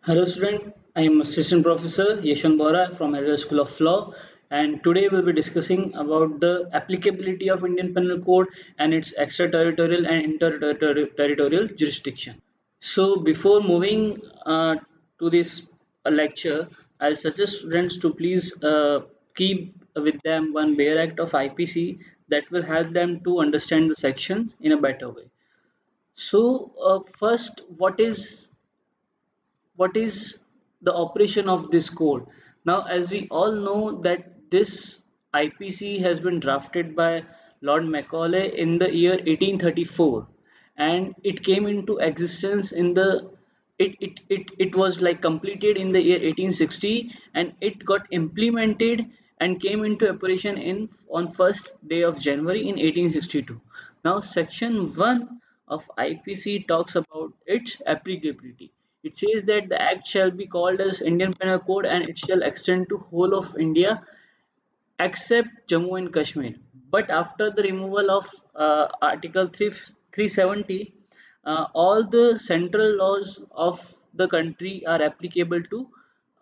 Hello student, I am Assistant Professor Yeshwant Bora from Hazard School of Law, and today we'll be discussing about the applicability of Indian Penal Code and its extraterritorial and interterritorial jurisdiction. So before moving to this lecture, I'll suggest students to please keep with them one bare act of IPC that will help them to understand the sections in a better way. So first, what is the operation of this code? Now, as we all know that this IPC has been drafted by Lord Macaulay in the year 1834, and it came into existence in the it was like completed in the year 1860, and it got implemented and came into operation in on first day of January in 1862. Now section 1 of IPC talks about its applicability. It says that the act shall be called as Indian Penal Code and it shall extend to whole of India except Jammu and Kashmir. But after the removal of Article 370, all the central laws of the country are applicable to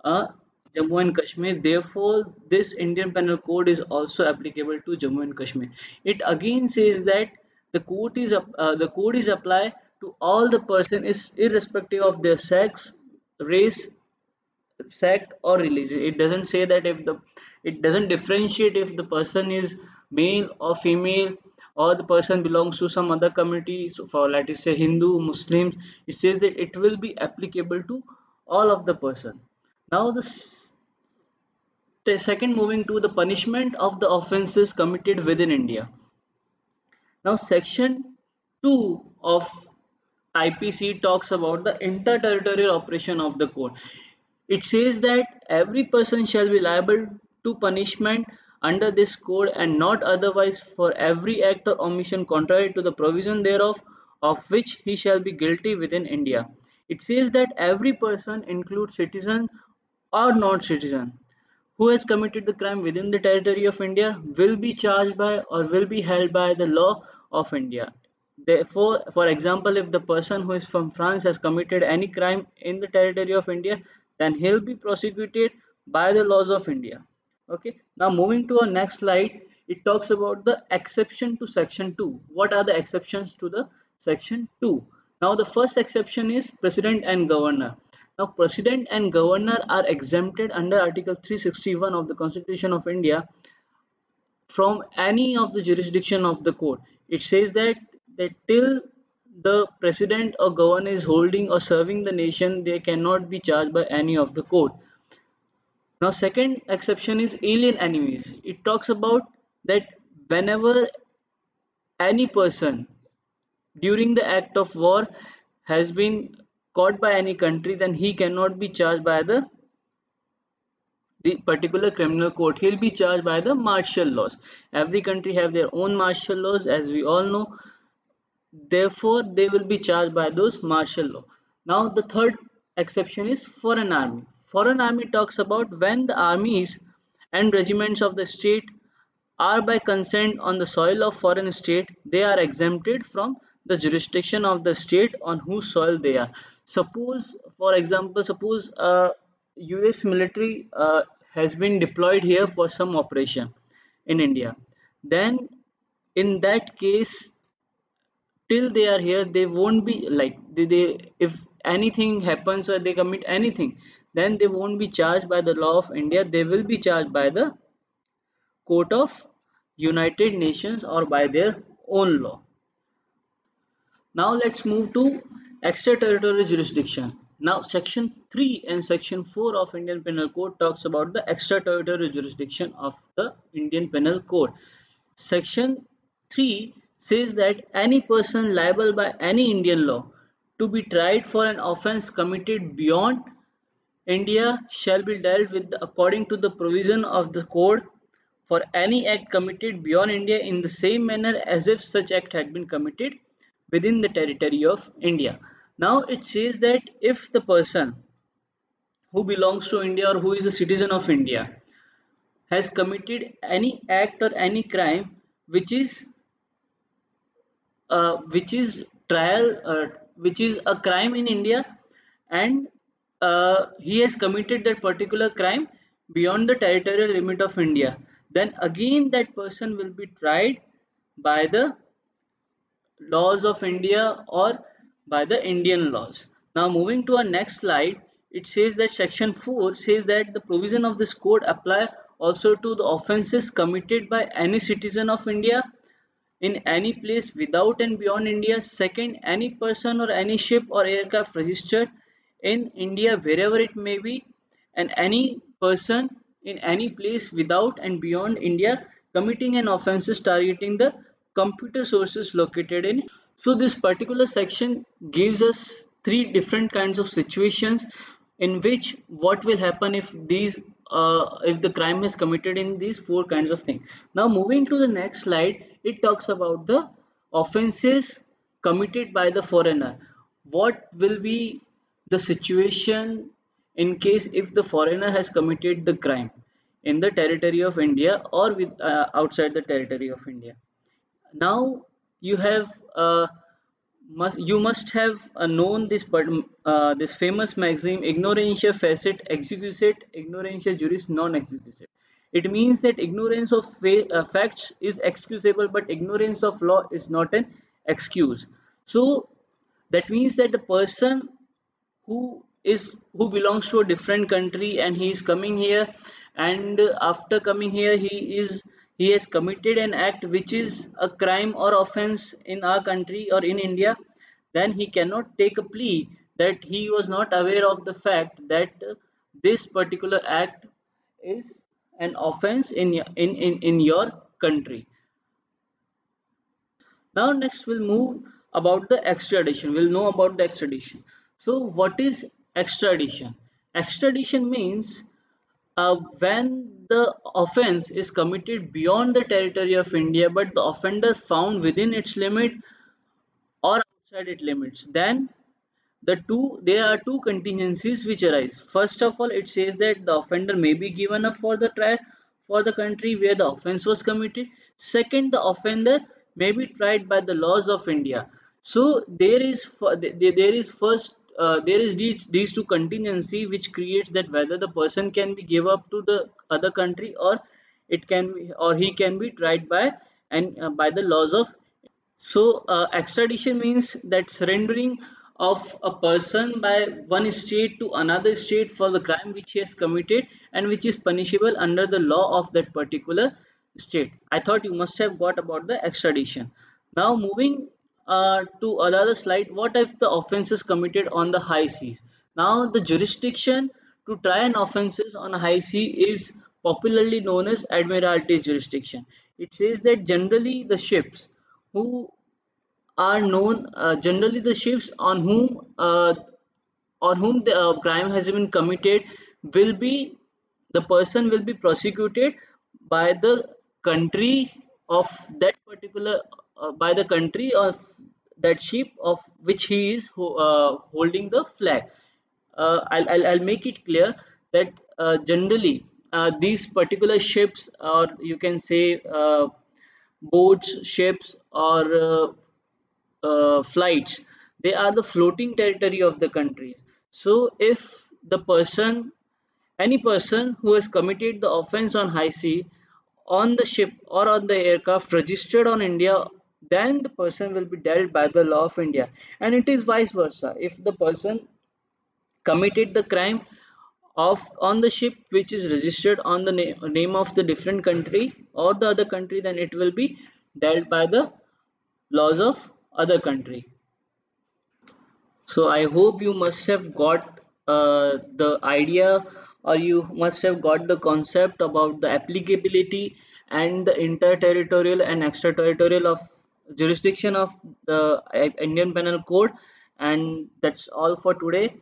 uh, Jammu and Kashmir. Therefore, this Indian Penal Code is also applicable to Jammu and Kashmir. It again says that the code is applied to all the person is irrespective of their sex, race, sect or religion. It doesn't say that if the it doesn't differentiate if the person is male or female, or the person belongs to some other community. So for let us say Hindu, Muslims, it says that it will be applicable to all of the person. Now the second, moving to the punishment of the offenses committed within India. Now section 2 of IPC talks about the interterritorial operation of the code. It says that every person shall be liable to punishment under this code and not otherwise for every act or omission contrary to the provision thereof, of which he shall be guilty within India. It says that every person includes citizen or not citizen who has committed the crime within the territory of India will be charged by or will be held by the law of India. Therefore, for example, if the person who is from France has committed any crime in the territory of India, then he'll be prosecuted by the laws of India. Okay, now moving to our next slide, it talks about the exception to section 2. What are the exceptions to the section 2? Now, the first exception is president and governor. Now, president and governor are exempted under Article 361 of the Constitution of India from any of the jurisdiction of the court. It says that till the president or governor is holding or serving the nation, they cannot be charged by any of the court. Now, second exception is alien enemies. It talks about that whenever any person during the act of war has been caught by any country, then he cannot be charged by the particular criminal court. He'll be charged by the martial laws. Every country have their own martial laws, as we all know. Therefore, they will be charged by those martial law. Now, the third exception is foreign army. Foreign army talks about when the armies and regiments of the state are by consent on the soil of foreign state, they are exempted from the jurisdiction of the state on whose soil they are. Suppose, for example, suppose US military has been deployed here for some operation in India. Then in that case, till they are here, they won't be like they if anything happens or they commit anything, then they won't be charged by the law of India. They will be charged by the court of United Nations or by their own law. Now let's move to extraterritorial jurisdiction. Now section 3 and section 4 of Indian Penal Code talks about the extraterritorial jurisdiction of the Indian Penal Code. Section 3 says that any person liable by any Indian law to be tried for an offence committed beyond India shall be dealt with according to the provision of the code for any act committed beyond India in the same manner as if such act had been committed within the territory of India. Now it says that if the person who belongs to India or who is a citizen of India has committed any act or any crime which is trial which is a crime in India, and he has committed that particular crime beyond the territorial limit of India, then again that person will be tried by the laws of India or by the Indian laws. Now, moving to our next slide, it says that section 4 says that the provision of this code apply also to the offences committed by any citizen of India in any place without and beyond India. Second, any person or any ship or aircraft registered in India wherever it may be, and any person in any place without and beyond India committing an offences targeting the computer sources located in. So this particular section gives us three different kinds of situations in which what will happen if the crime is committed in these four kinds of things. Now moving to the next slide, it talks about the offenses committed by the foreigner. What will be the situation in case if the foreigner has committed the crime in the territory of India or outside the territory of India? Now you have you must have known this famous maxim, ignorantia facit excusat, ignorantia juris non excusat. It means that ignorance of facts is excusable, but ignorance of law is not an excuse. So that means that the person who belongs to a different country and he is coming here, and after coming here he has committed an act which is a crime or offense in our country or in India, then he cannot take a plea that he was not aware of the fact that this particular act is an offense in your country. Now next we'll move about the extradition. We'll know about the extradition. So what is extradition? Extradition means when the offense is committed beyond the territory of India, but the offender found within its limit or outside its limits, then there are two contingencies which arise. First of all, it says that the offender may be given up for the trial for the country where the offense was committed. Second, the offender may be tried by the laws of India. So there is first there is these two contingency which creates that whether the person can be give up to the other country or it can be or he can be tried by and by the laws of. So, extradition means that surrendering of a person by one state to another state for the crime which he has committed and which is punishable under the law of that particular state. I thought you must have got about the extradition. Now, moving to another slide, what if the offence is committed on the high seas? Now, the jurisdiction to try an offences on a high sea is popularly known as Admiralty jurisdiction. It says that generally the ships who are known generally the ships on whom the crime has been committed will be the person will be prosecuted by the country of that particular by the country of that ship of which he is holding the flag. I'll make it clear that generally these particular ships or you can say boats, ships, or flights, they are the floating territory of the countries. So, if any person who has committed the offense on high sea, on the ship or on the aircraft registered on India, then the person will be dealt by the law of India. And it is vice versa. If the person committed the crime of on the ship which is registered on the name of the different country or the other country, then it will be dealt by the laws of other country. So I hope you must have got the idea or you must have got the concept about the applicability and the interterritorial and extraterritorial of jurisdiction of the Indian Penal Code. And that's all for today.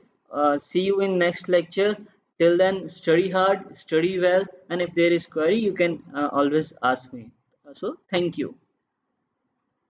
See you in next lecture. Till then, study hard, study well, and if there is query you can always ask me. So thank you.